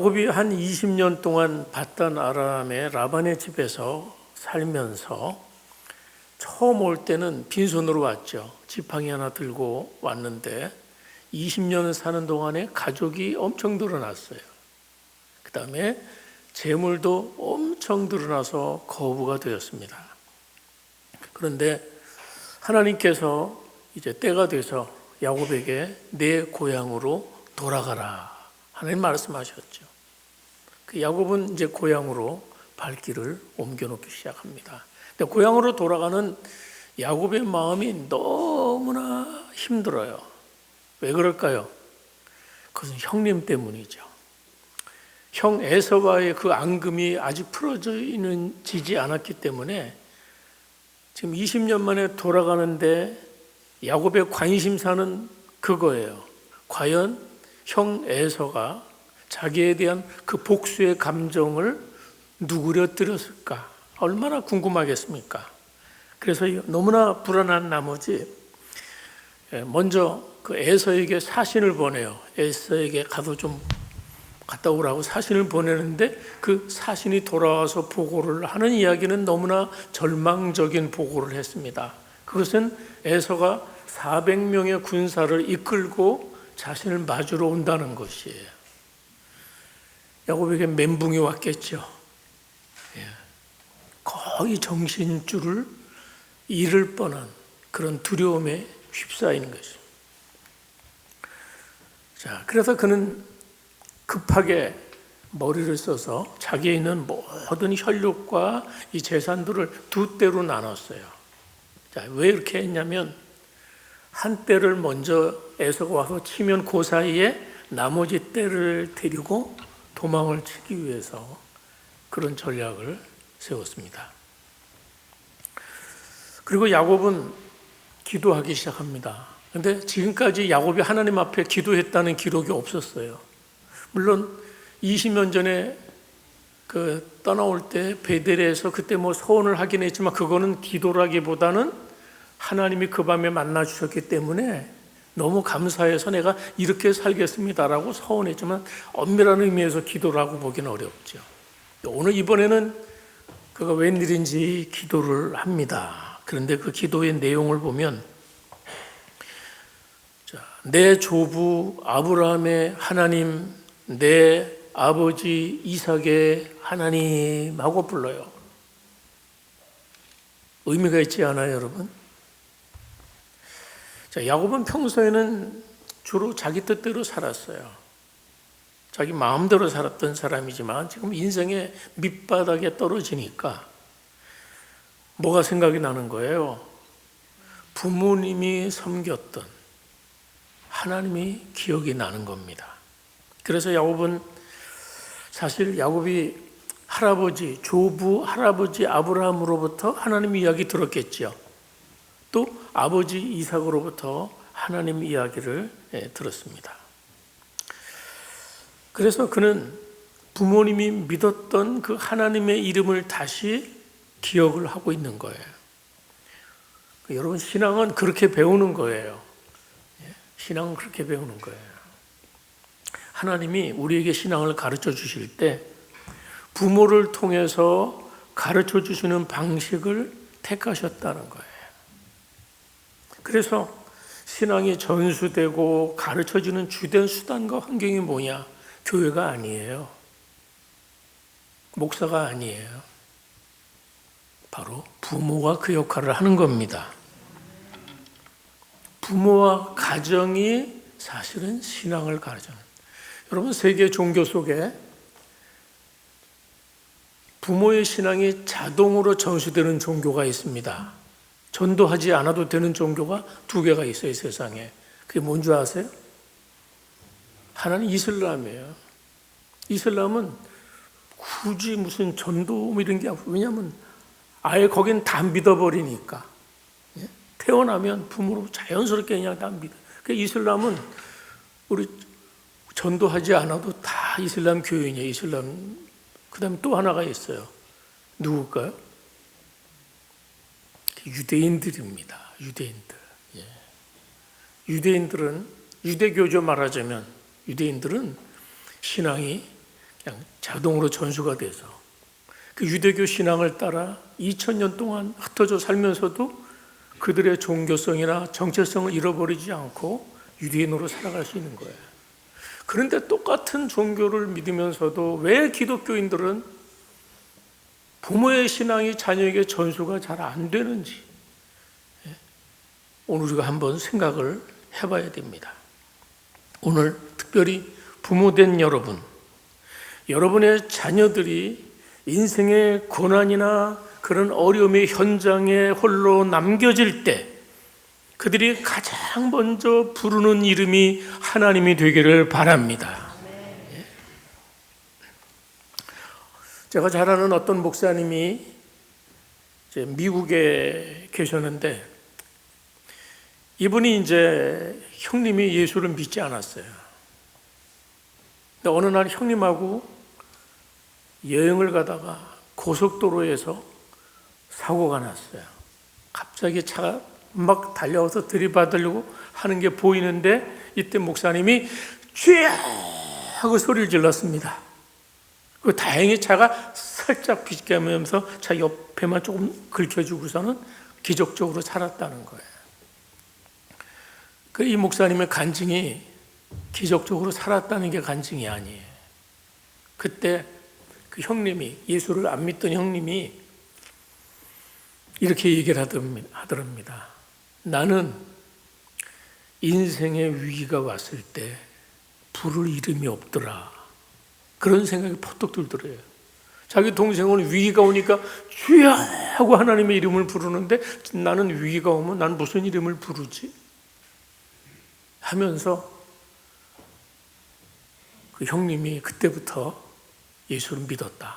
야곱이 한 20년 동안 봤던 아람의 라반의 집에서 살면서 처음 올 때는 빈손으로 왔죠. 지팡이 하나 들고 왔는데 20년을 사는 동안에 가족이 엄청 늘어났어요. 그 다음에 재물도 엄청 늘어나서 거부가 되었습니다. 그런데 하나님께서 이제 때가 돼서 야곱에게 내 고향으로 돌아가라 하나님 말씀하셨죠. 그 야곱은 이제 고향으로 발길을 옮겨놓기 시작합니다. 근데 고향으로 돌아가는 야곱의 마음이 너무나 힘들어요. 왜 그럴까요? 그것은 형님 때문이죠. 형 에서와의 그 앙금이 아직 풀어지지 않았기 때문에 지금 20년 만에 돌아가는데 야곱의 관심사는 그거예요. 과연 형 에서가 자기에 대한 그 복수의 감정을 누구려뜨렸을까? 얼마나 궁금하겠습니까? 그래서 너무나 불안한 나머지 먼저 그 에서에게 사신을 보내요. 에서에게 가서 좀 갔다 오라고 사신을 보내는데 그 사신이 돌아와서 보고를 하는 이야기는 너무나 절망적인 보고를 했습니다. 그것은 에서가 400명의 군사를 이끌고 자신을 맞으러 온다는 것이에요. 야곱에게 멘붕이 왔겠죠. 거의 정신줄을 잃을 뻔한 그런 두려움에 휩싸이는 것이죠. 자, 그래서 그는 급하게 머리를 써서 자기에 있는 모든 혈육과 이 재산들을 두 떼로 나눴어요. 자, 왜 이렇게 했냐면 한 떼를 먼저 에서가 와서 치면 그 사이에 나머지 떼를 데리고 도망을 치기 위해서 그런 전략을 세웠습니다. 그리고 야곱은 기도하기 시작합니다. 그런데 지금까지 야곱이 하나님 앞에 기도했다는 기록이 없었어요. 물론 20년 전에 떠나올 때 베델에서 그때 서원을 하긴 했지만 그거는 기도라기보다는 하나님이 그 밤에 만나 주셨기 때문에 너무 감사해서 내가 이렇게 살겠습니다라고 서원했지만 엄밀한 의미에서 기도라고 보기는 어렵죠. 오늘 이번에는 그가 웬일인지 기도를 합니다. 그런데 그 기도의 내용을 보면 내 조부 아브라함의 하나님, 내 아버지 이삭의 하나님 하고 불러요. 의미가 있지 않아요, 여러분? 자, 야곱은 평소에는 주로 자기 뜻대로 살았어요. 자기 마음대로 살았던 사람이지만 지금 인생의 밑바닥에 떨어지니까 뭐가 생각이 나는 거예요? 부모님이 섬겼던 하나님이 기억이 나는 겁니다. 그래서 야곱은 사실 야곱이 조부 할아버지 아브라함으로부터 하나님 이야기 들었겠죠. 또 아버지 이삭으로부터 하나님 이야기를 들었습니다. 그래서 그는 부모님이 믿었던 그 하나님의 이름을 다시 기억을 하고 있는 거예요. 여러분, 신앙은 그렇게 배우는 거예요. 신앙은 그렇게 배우는 거예요. 하나님이 우리에게 신앙을 가르쳐 주실 때 부모를 통해서 가르쳐 주시는 방식을 택하셨다는 거예요. 그래서 신앙이 전수되고 가르쳐주는 주된 수단과 환경이 뭐냐? 교회가 아니에요. 목사가 아니에요. 바로 부모가 그 역할을 하는 겁니다. 부모와 가정이 사실은 신앙을 가르쳐요. 여러분, 세계 종교 속에 부모의 신앙이 자동으로 전수되는 종교가 있습니다. 전도하지 않아도 되는 종교가 2개가 있어요, 세상에. 그게 뭔지 아세요? 하나는 이슬람이에요. 이슬람은 굳이 무슨 전도 이런 게 없어요. 왜냐하면 아예 거긴 다 믿어버리니까. 태어나면 부모로 자연스럽게 그냥 다 믿어요. 그러니까 이슬람은 우리 전도하지 않아도 다 이슬람 교인이에요. 이슬람. 그 다음에 또 하나가 있어요. 누굴까요? 유대인들입니다. 유대인들. 유대인들은 유대교죠. 말하자면 유대인들은 신앙이 그냥 자동으로 전수가 돼서 그 유대교 신앙을 따라 2000년 동안 흩어져 살면서도 그들의 종교성이나 정체성을 잃어버리지 않고 유대인으로 살아갈 수 있는 거예요. 그런데 똑같은 종교를 믿으면서도 왜 기독교인들은 부모의 신앙이 자녀에게 전수가 잘 안 되는지 오늘 우리가 한번 생각을 해봐야 됩니다. 오늘 특별히 부모된 여러분, 여러분의 자녀들이 인생의 고난이나 그런 어려움의 현장에 홀로 남겨질 때 그들이 가장 먼저 부르는 이름이 하나님이 되기를 바랍니다. 제가 잘 아는 어떤 목사님이 이제 미국에 계셨는데 이분이 이제 형님이 예수를 믿지 않았어요. 근데 어느 날 형님하고 여행을 가다가 고속도로에서 사고가 났어요. 갑자기 차가 막 달려와서 들이받으려고 하는 게 보이는데 이때 목사님이 쥐야 하고 소리를 질렀습니다. 그 다행히 차가 살짝 비껴면서 차 옆에만 조금 긁혀주고서는 기적적으로 살았다는 거예요. 이 목사님의 간증이 기적적으로 살았다는 게 간증이 아니에요. 그때 그 형님이, 예수를 안 믿던 형님이 이렇게 얘기를 하더랍니다. 나는 인생의 위기가 왔을 때 부를 이름이 없더라. 그런 생각이 퍼뜩 들더래요. 자기 동생은 위기가 오니까 주야 하고 하나님의 이름을 부르는데 나는 위기가 오면 난 무슨 이름을 부르지? 하면서 그 형님이 그때부터 예수를 믿었다.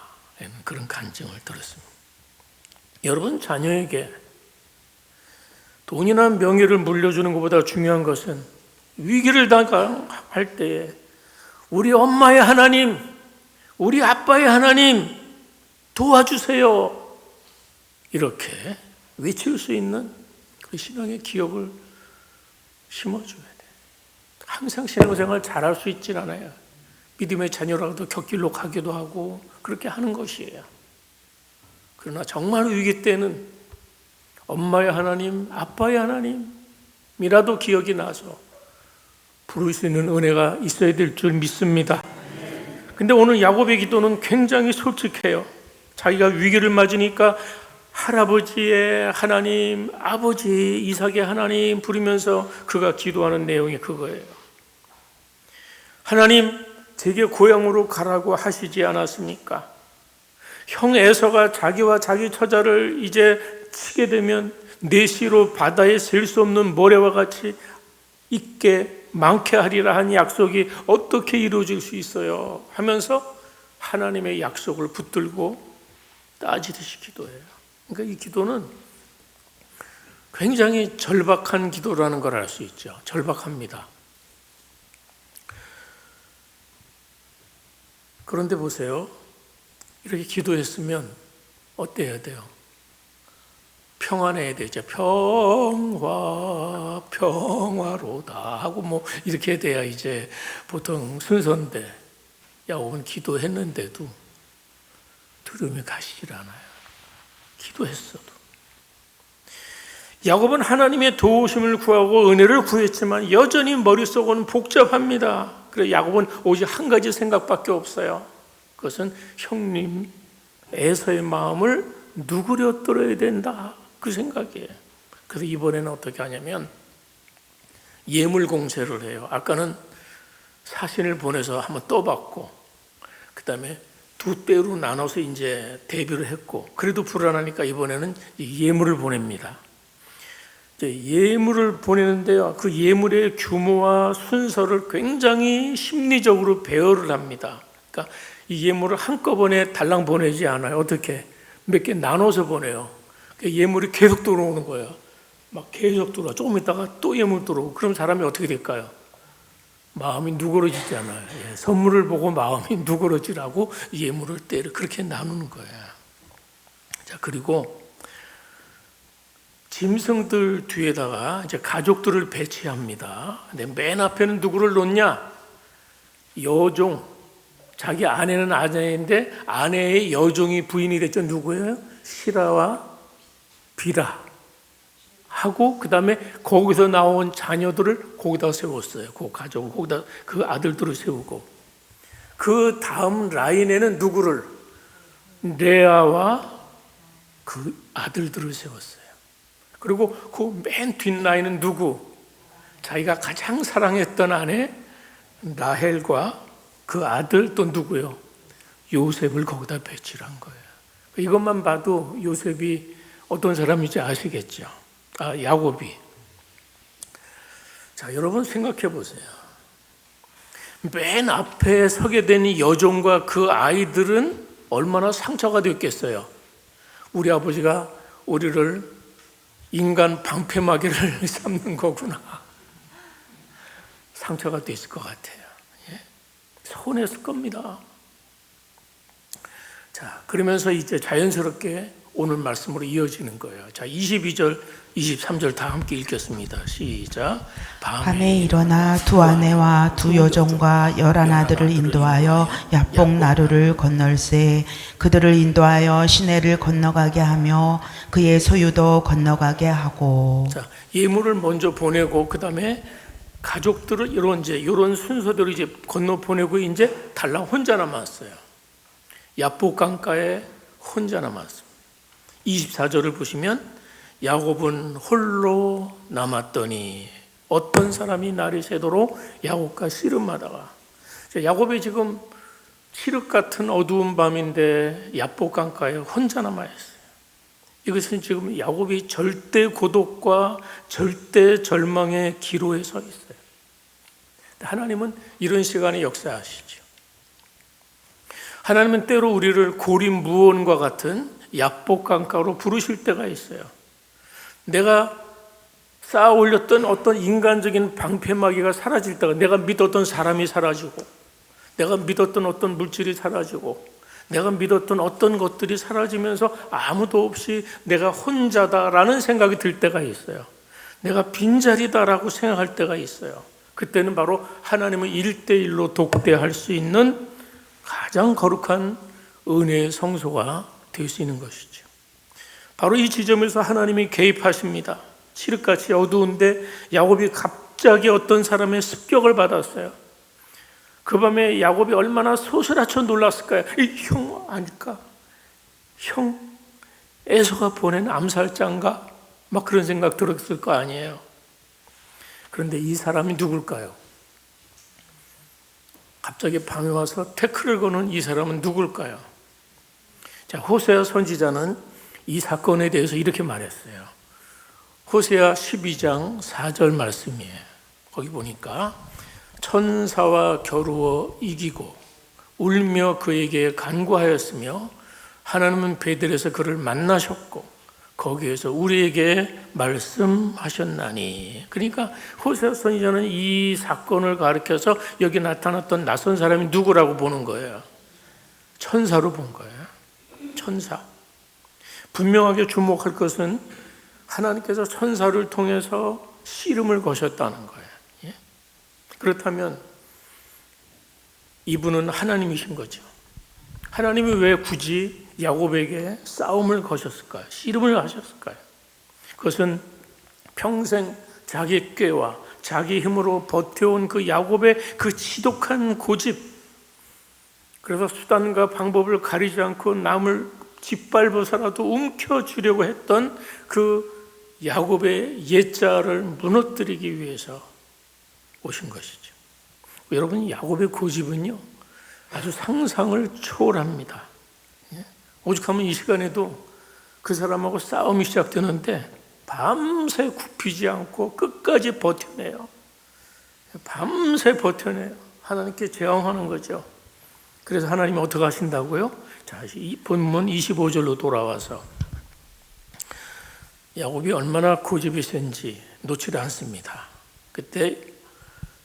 그런 간증을 들었습니다. 여러분, 자녀에게 돈이나 명예를 물려주는 것보다 중요한 것은 위기를 당할 때에 우리 엄마의 하나님, 우리 아빠의 하나님 도와주세요. 이렇게 외칠 수 있는 그 신앙의 기억을 심어줘야 돼. 항상 신앙생활 잘할 수 있진 않아요. 믿음의 자녀라도 곁길로 가기도 하고 그렇게 하는 것이에요. 그러나 정말 위기 때는 엄마의 하나님, 아빠의 하나님이라도 기억이 나서 부를 수 있는 은혜가 있어야 될 줄 믿습니다. 근데 오늘 야곱의 기도는 굉장히 솔직해요. 자기가 위기를 맞으니까 할아버지의 하나님, 아버지 이삭의 하나님 부르면서 그가 기도하는 내용이 그거예요. 하나님, 제게 고향으로 가라고 하시지 않았습니까? 형 에서가 자기와 자기 처자를 이제 치게 되면 내 씨로 바다에 셀 수 없는 모래와 같이 있게 많게 하리라 한 약속이 어떻게 이루어질 수 있어요? 하면서 하나님의 약속을 붙들고 따지듯이 기도해요. 그러니까 이 기도는 굉장히 절박한 기도라는 걸 알 수 있죠. 절박합니다. 그런데 보세요. 이렇게 기도했으면 어때야 돼요? 평안해야 되죠. 평화로다 하고 뭐 이렇게 돼야 이제 보통 순서인데 야곱은 기도했는데도 들음이 가시질 않아요. 기도했어도. 야곱은 하나님의 도우심을 구하고 은혜를 구했지만 여전히 머릿속은 복잡합니다. 그래서 야곱은 오직 한 가지 생각밖에 없어요. 그것은 형님 에서의 마음을 누그러뜨려야 된다. 그 생각이에요. 그래서 이번에는 어떻게 하냐면 예물 공세를 해요. 아까는 사신을 보내서 한번 떠받고 그 다음에 두 때로 나눠서 이제 대비를 했고 그래도 불안하니까 이번에는 예물을 보냅니다. 예물을 보내는데요. 그 예물의 규모와 순서를 굉장히 심리적으로 배열을 합니다. 그러니까 이 예물을 한꺼번에 달랑 보내지 않아요. 어떻게? 몇 개 나눠서 보내요. 예물이 계속 들어오는 거예요. 막 계속 들어와. 조금 있다가 또 예물 들어오고. 그럼 사람이 어떻게 될까요? 마음이 누그러지잖아요. 예, 선물을 보고 마음이 누그러지라고 예물을 그렇게 나누는 거예요. 자, 그리고 짐승들 뒤에다가 이제 가족들을 배치합니다. 근데 맨 앞에는 누구를 놓냐? 여종, 자기 아내는 아내인데 아내의 여종이 부인이 됐죠. 누구예요? 시라와 비라 하고 그 다음에 거기서 나온 자녀들을 거기다 세웠어요. 그 가족을 거기다 그 아들들을 세우고 그 다음 라인에는 누구를? 레아와 그 아들들을 세웠어요. 그리고 그 맨 뒷라인은 누구? 자기가 가장 사랑했던 아내 라헬과 그 아들 또 누구요? 요셉을 거기다 배치를 한 거예요. 이것만 봐도 요셉이 어떤 사람인지 아시겠죠? 야곱이. 자, 여러분 생각해 보세요. 맨 앞에 서게 된 이 여종과 그 아이들은 얼마나 상처가 됐겠어요. 우리 아버지가 우리를 인간 방패막이를 삼는 거구나. 상처가 됐을 것 같아요. 예? 서운했을 겁니다. 자, 그러면서 이제 자연스럽게 오늘 말씀으로 이어지는 거예요. 자, 22절, 23절 다 함께 읽겠습니다. 시작. 밤에 일어나 두 아내와 두 여종과 11아들을 인도하여 야복 나루를 건널세 그들을 인도하여 시내를 건너가게 하며 그의 소유도 건너가게 하고. 자, 예물을 먼저 보내고 그 다음에 가족들을 이런 순서대로 이제 건너 보내고 이제 달랑 혼자 남았어요. 야복 강가에 혼자 남았습니다. 24절을 보시면 야곱은 홀로 남았더니 어떤 사람이 날이 새도록 야곱과 씨름하다가, 야곱이 지금 칠흑 같은 어두운 밤인데 야복 강가에 혼자 남아 있어요. 이것은 지금 야곱이 절대 고독과 절대 절망의 기로에 서 있어요. 하나님은 이런 시간에 역사하시죠. 하나님은 때로 우리를 고립무원과 같은 야복 강가로 부르실 때가 있어요. 내가 쌓아 올렸던 어떤 인간적인 방패막이가 사라질 때가, 내가 믿었던 사람이 사라지고, 내가 믿었던 어떤 물질이 사라지고, 내가 믿었던 어떤 것들이 사라지면서 아무도 없이 내가 혼자다라는 생각이 들 때가 있어요. 내가 빈자리다라고 생각할 때가 있어요. 그때는 바로 하나님을 1대1로 독대할 수 있는 가장 거룩한 은혜의 성소가 될 수 있는 것이죠. 바로 이 지점에서 하나님이 개입하십니다. 칠흑같이 어두운데 야곱이 갑자기 어떤 사람의 습격을 받았어요. 그 밤에 야곱이 얼마나 소스라쳐 놀랐을까요? 이 형 아닐까? 형 에서가 보낸 암살자인가? 막 그런 생각 들었을 거 아니에요. 그런데 이 사람이 누굴까요? 갑자기 밤에 와서 태클을 거는 이 사람은 누굴까요? 자, 호세아 선지자는 이 사건에 대해서 이렇게 말했어요. 호세아 12장 4절 말씀이에요. 거기 보니까 천사와 겨루어 이기고 울며 그에게 간구하였으며 하나님은 베델에서 그를 만나셨고 거기에서 우리에게 말씀하셨나니. 그러니까 호세아 선지자는 이 사건을 가리켜서 여기 나타났던 낯선 사람이 누구라고 보는 거예요. 천사로 본 거예요. 천사. 분명하게 주목할 것은 하나님께서 천사를 통해서 씨름을 거셨다는 거예요. 예? 그렇다면 이분은 하나님이신 거죠. 하나님이 왜 굳이 야곱에게 싸움을 거셨을까요? 씨름을 하셨을까요? 그것은 평생 자기 꾀와 자기 힘으로 버텨온 그 야곱의 그 지독한 고집, 그래서 수단과 방법을 가리지 않고 남을 짓밟아서라도 움켜쥐려고 했던 그 야곱의 옛자를 무너뜨리기 위해서 오신 것이죠. 여러분, 야곱의 고집은요 아주 상상을 초월합니다. 오죽하면 이 시간에도 그 사람하고 싸움이 시작되는데 밤새 굽히지 않고 끝까지 버텨내요. 밤새 버텨내요. 하나님께 제왕하는 거죠. 그래서 하나님이 어떻게 하신다고요? 자, 이 본문 25절로 돌아와서 야곱이 얼마나 고집이 센지 놓치지 않습니다. 그때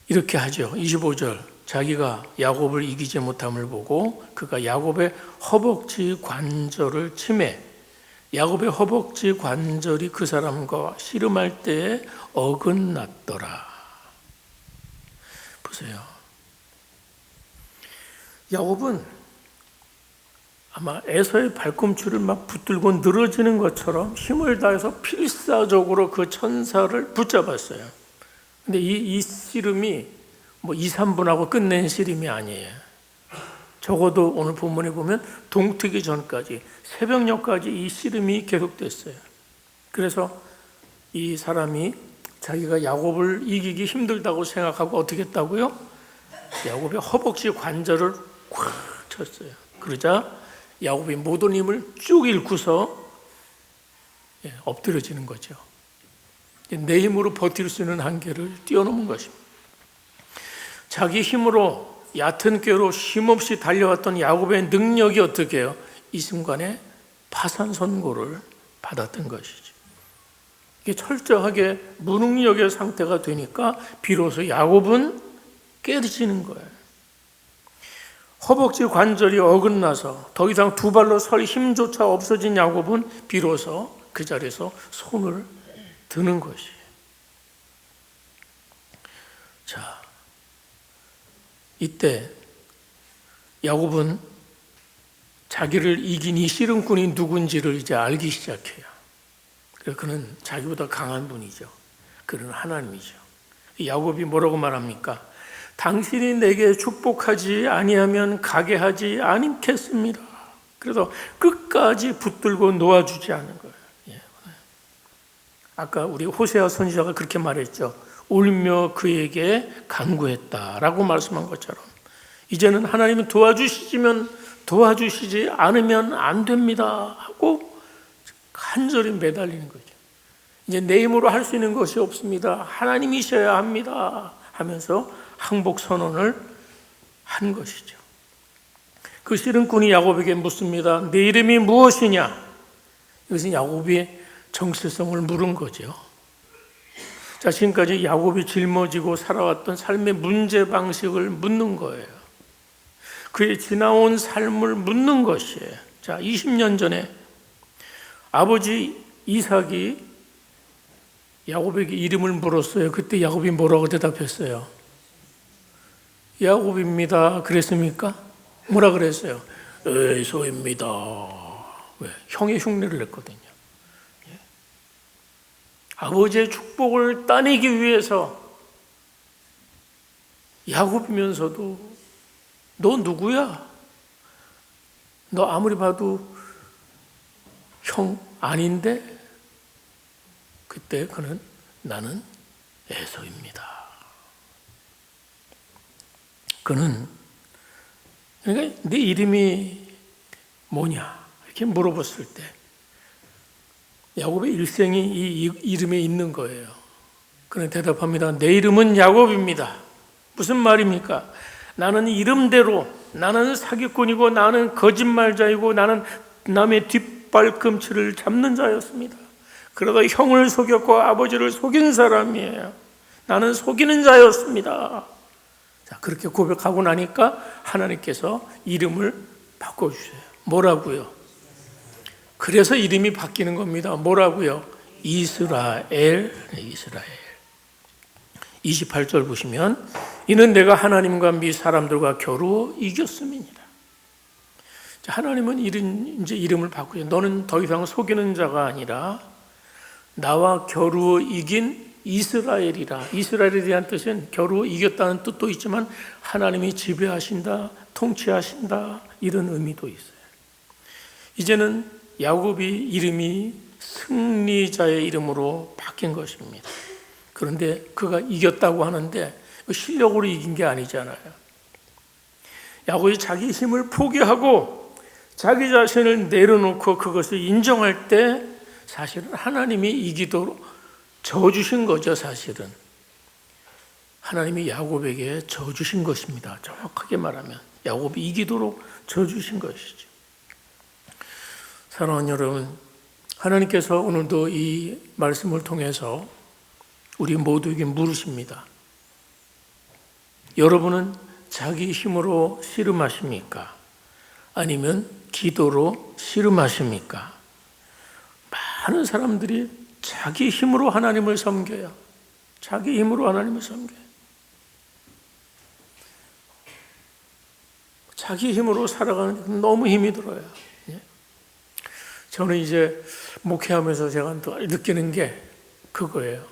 이렇게 하죠. 25절, 자기가 야곱을 이기지 못함을 보고 그가 야곱의 허벅지 관절을 치매, 야곱의 허벅지 관절이 그 사람과 씨름할 때에 어긋났더라. 보세요. 야곱은 아마 에서의 발꿈치를 막 붙들고 늘어지는 것처럼 힘을 다해서 필사적으로 그 천사를 붙잡았어요. 근데 이 씨름이 뭐 2, 3분하고 끝낸 씨름이 아니에요. 적어도 오늘 본문에 보면 동트기 전까지, 새벽녘까지 이 씨름이 계속됐어요. 그래서 이 사람이 자기가 야곱을 이기기 힘들다고 생각하고 어떻게 했다고요? 야곱의 허벅지 관절을 콱 쳤어요. 그러자 야곱이 모든 힘을 쭉 잃고서 엎드려지는 거죠. 내 힘으로 버틸 수 있는 한계를 뛰어넘은 것입니다. 자기 힘으로 얕은 꾀로 힘없이 달려왔던 야곱의 능력이 어떻게 해요? 이 순간에 파산 선고를 받았던 것이죠. 이게 철저하게 무능력의 상태가 되니까 비로소 야곱은 깨지는 거예요. 허벅지 관절이 어긋나서 더 이상 두 발로 설 힘조차 없어진 야곱은 비로소 그 자리에서 손을 드는 것이에요. 자, 이때 야곱은 자기를 이긴 이 씨름꾼이 누군지를 이제 알기 시작해요. 그래서 그는 자기보다 강한 분이죠. 그는 하나님이죠. 야곱이 뭐라고 말합니까? 당신이 내게 축복하지 아니하면 가게 하지 않겠습니다. 그래서 끝까지 붙들고 놓아주지 않은 거예요. 아까 우리 호세아 선지자가 그렇게 말했죠. 울며 그에게 간구했다라고 말씀한 것처럼 이제는 하나님은 도와주시지 않으면 안 됩니다 하고 간절히 매달리는 거죠. 이제 내 힘으로 할 수 있는 것이 없습니다. 하나님이셔야 합니다 하면서 항복 선언을 한 것이죠. 그 씨름꾼이 야곱에게 묻습니다. 내 이름이 무엇이냐? 이것은 야곱이 정체성을 물은 거죠. 자, 지금까지 야곱이 짊어지고 살아왔던 삶의 문제 방식을 묻는 거예요. 그의 지나온 삶을 묻는 것이에요. 자, 20년 전에 아버지 이삭이 야곱에게 이름을 물었어요. 그때 야곱이 뭐라고 대답했어요? 야곱입니다. 그랬습니까? 뭐라 그랬어요? 에서입니다. 왜? 형의 흉내를 냈거든요. 아버지의 축복을 따내기 위해서 야곱이면서도 너 누구야? 너 아무리 봐도 형 아닌데? 그때 그는 나는 에서입니다. 그는 그러니까 네 이름이 뭐냐? 이렇게 물어봤을 때 야곱의 일생이 이 이름에 있는 거예요. 그는 대답합니다. 내 이름은 야곱입니다. 무슨 말입니까? 나는 이름대로 나는 사기꾼이고 나는 거짓말자이고 나는 남의 뒷발꿈치를 잡는 자였습니다. 그러다 형을 속였고 아버지를 속인 사람이에요. 나는 속이는 자였습니다. 자, 그렇게 고백하고 나니까 하나님께서 이름을 바꿔주세요. 뭐라고요? 그래서 이름이 바뀌는 겁니다. 뭐라고요? 이스라엘. 28절 보시면 이는 내가 하나님과 미 사람들과 겨루 이겼음이니라. 하나님은 이제 이름을 바꾸죠. 너는 더 이상 속이는 자가 아니라 나와 겨루 이긴 이스라엘이라. 이스라엘에 대한 뜻은 겨루 이겼다는 뜻도 있지만 하나님이 지배하신다, 통치하신다 이런 의미도 있어요. 이제는 야곱이 이름이 승리자의 이름으로 바뀐 것입니다. 그런데 그가 이겼다고 하는데 실력으로 이긴 게 아니잖아요. 야곱이 자기 힘을 포기하고 자기 자신을 내려놓고 그것을 인정할 때 사실은 하나님이 이기도록 져주신 거죠. 사실은 하나님이 야곱에게 져주신 것입니다. 정확하게 말하면 야곱이 이기도록 져주신 것이죠. 사랑하는 여러분, 하나님께서 오늘도 이 말씀을 통해서 우리 모두에게 물으십니다. 여러분은 자기 힘으로 씨름하십니까? 아니면 기도로 씨름하십니까? 많은 사람들이 자기 힘으로 하나님을 섬겨요. 자기 힘으로 하나님을 섬겨요. 자기 힘으로 살아가는 너무 힘이 들어요. 예? 저는 이제 목회하면서 제가 느끼는 게 그거예요.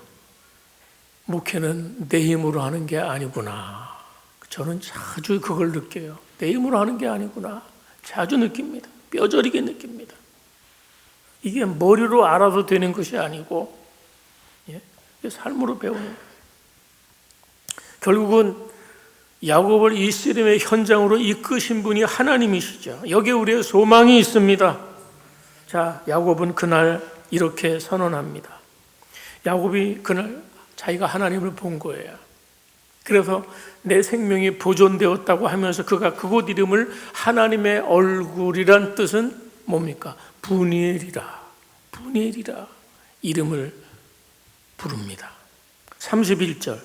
목회는 내 힘으로 하는 게 아니구나. 저는 자주 그걸 느껴요. 내 힘으로 하는 게 아니구나. 자주 느낍니다. 뼈저리게 느낍니다. 이게 머리로 알아도 되는 것이 아니고, 예? 삶으로 배우는 거예요. 결국은 야곱을 이 씨름의 현장으로 이끄신 분이 하나님이시죠. 여기에 우리의 소망이 있습니다. 자, 야곱은 그날 이렇게 선언합니다. 야곱이 그날 자기가 하나님을 본 거예요. 그래서 내 생명이 보존되었다고 하면서 그가 그곳 이름을 하나님의 얼굴이란 뜻은 뭡니까? 분이엘이라, 분이엘이라 이름을 부릅니다. 31절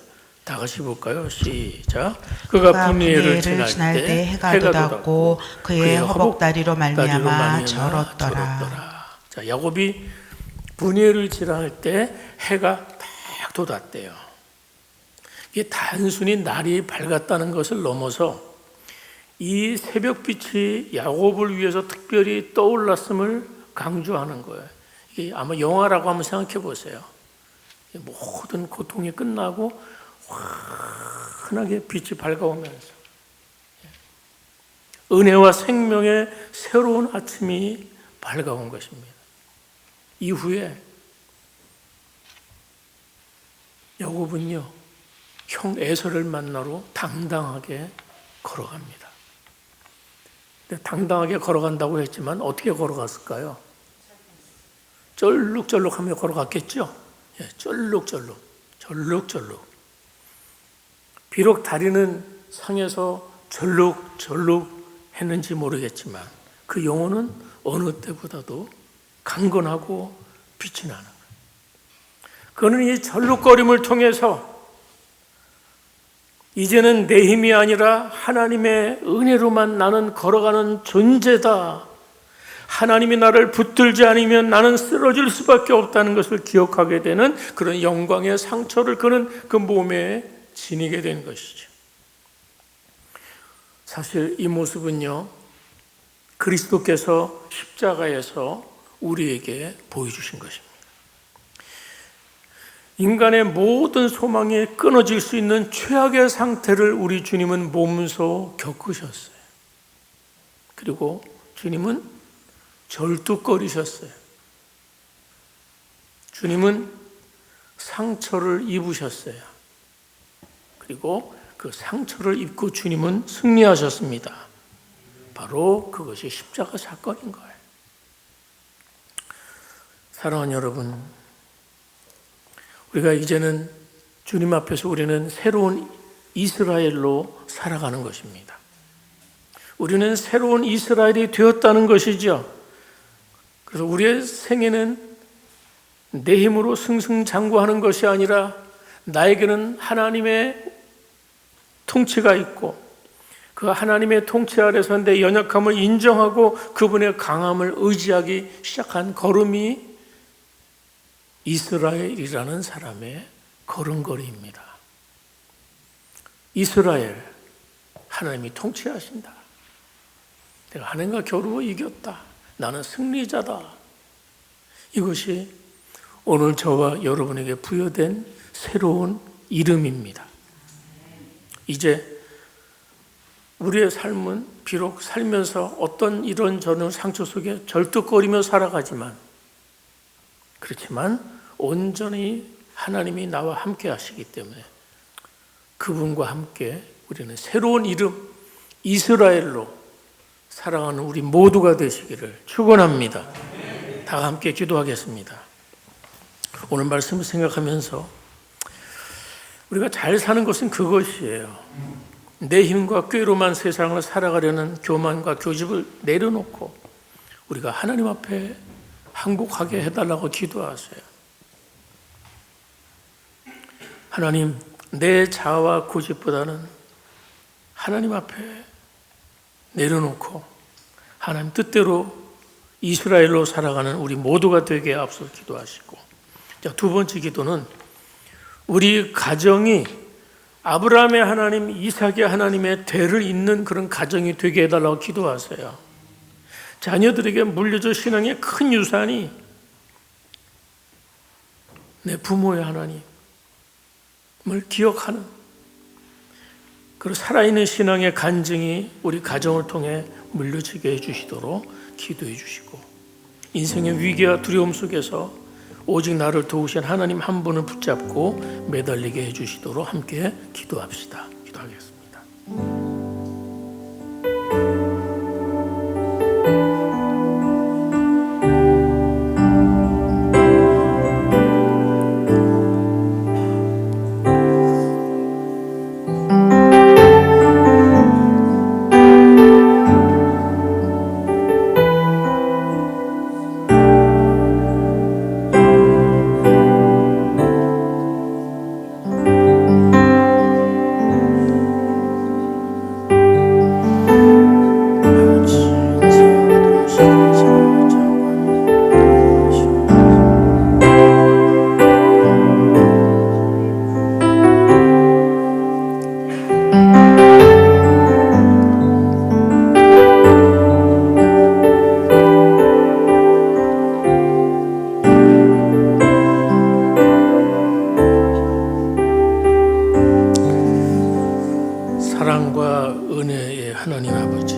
다 같이 볼까요? 시작. 그가 분이엘을 지날 때 해가 돋았고 그의 허벅다리로 말미암아 절었더라. 자, 야곱이 분이엘을 지날 때 해가 딱 돋았대요. 이게 단순히 날이 밝았다는 것을 넘어서 이 새벽빛이 야곱을 위해서 특별히 떠올랐음을 강조하는 거예요. 이게 아마 영화라고 한번 생각해 보세요. 모든 고통이 끝나고 환하게 빛이 밝아오면서 은혜와 생명의 새로운 아침이 밝아온 것입니다. 이후에 야곱은요, 형 에서를 만나러 당당하게 걸어갑니다. 근데 당당하게 걸어간다고 했지만 어떻게 걸어갔을까요? 쩔룩쩔룩하며 걸어갔겠죠? 예, 쩔룩쩔룩, 절룩절룩. 비록 다리는 상해서 절룩절룩 했는지 모르겠지만 그 영혼은 어느 때보다도 강건하고 빛이 나는 거예요. 그는 이 절룩거림을 통해서 이제는 내 힘이 아니라 하나님의 은혜로만 나는 걸어가는 존재다. 하나님이 나를 붙들지 않으면 나는 쓰러질 수밖에 없다는 것을 기억하게 되는 그런 영광의 상처를 그는 그 몸에 지니게 된 것이죠. 사실 이 모습은요, 그리스도께서 십자가에서 우리에게 보여주신 것입니다. 인간의 모든 소망이 끊어질 수 있는 최악의 상태를 우리 주님은 몸소 겪으셨어요. 그리고 주님은 절뚝거리셨어요. 주님은 상처를 입으셨어요. 그리고 그 상처를 입고 주님은 승리하셨습니다. 바로 그것이 십자가 사건인 거예요. 사랑하는 여러분, 우리가 이제는 주님 앞에서 우리는 새로운 이스라엘로 살아가는 것입니다. 우리는 새로운 이스라엘이 되었다는 것이죠. 그래서 우리의 생애는 내 힘으로 승승장구하는 것이 아니라 나에게는 하나님의 통치가 있고 그 하나님의 통치 아래서 내 연약함을 인정하고 그분의 강함을 의지하기 시작한 걸음이 이스라엘이라는 사람의 걸음걸이입니다. 이스라엘, 하나님이 통치하신다. 내가 하나님과 겨루어 이겼다. 나는 승리자다. 이것이 오늘 저와 여러분에게 부여된 새로운 이름입니다. 이제 우리의 삶은 비록 살면서 어떤 이런저런 상처 속에 절뚝거리며 살아가지만, 그렇지만 온전히 하나님이 나와 함께 하시기 때문에 그분과 함께 우리는 새로운 이름 이스라엘로 살아가는 우리 모두가 되시기를 축원합니다. 다 함께 기도하겠습니다. 오늘 말씀을 생각하면서 우리가 잘 사는 것은 그것이에요. 내 힘과 꾀로만 세상을 살아가려는 교만과 교집을 내려놓고 우리가 하나님 앞에 항복하게 해달라고 기도하세요. 하나님, 내 자아와 고집보다는 하나님 앞에 내려놓고 하나님 뜻대로 이스라엘로 살아가는 우리 모두가 되게 앞서 기도하시고, 자, 두 번째 기도는 우리 가정이 아브라함의 하나님, 이삭의 하나님의 대를 잇는 그런 가정이 되게 해달라고 기도하세요. 자녀들에게 물려줄 신앙의 큰 유산이 내 부모의 하나님을 기억하는 그리고 살아있는 신앙의 간증이 우리 가정을 통해 물려지게 해주시도록 기도해 주시고, 인생의 위기와 두려움 속에서 오직 나를 도우신 하나님 한 분을 붙잡고 매달리게 해주시도록 함께 기도합시다. 기도하겠습니다. 사랑과 은혜의 하나님 아버지,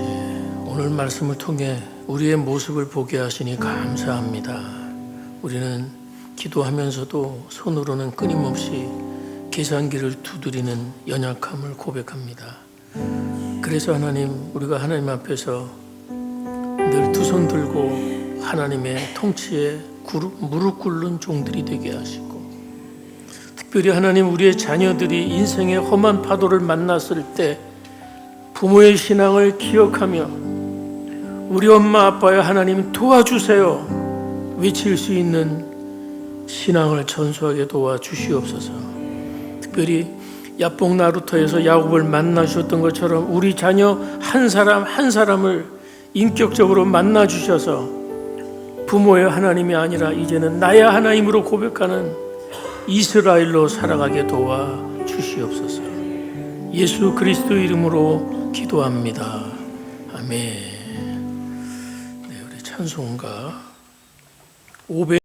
오늘 말씀을 통해 우리의 모습을 보게 하시니 감사합니다. 우리는 기도하면서도 손으로는 끊임없이 계산기를 두드리는 연약함을 고백합니다. 그래서 하나님, 우리가 하나님 앞에서 늘 두 손 들고 하나님의 통치에 무릎 꿇는 종들이 되게 하시고, 특별히 하나님, 우리의 자녀들이 인생의 험한 파도를 만났을 때 부모의 신앙을 기억하며 우리 엄마 아빠의 하나님 도와주세요 외칠 수 있는 신앙을 전수하게 도와주시옵소서. 특별히 야복 나루터에서 야곱을 만나주셨던 것처럼 우리 자녀 한 사람 한 사람을 인격적으로 만나주셔서 부모의 하나님이 아니라 이제는 나의 하나님으로 고백하는 이스라엘로 살아가게 도와주시옵소서. 예수 그리스도 이름으로 기도합니다. 아멘. 네, 우리 찬송가 500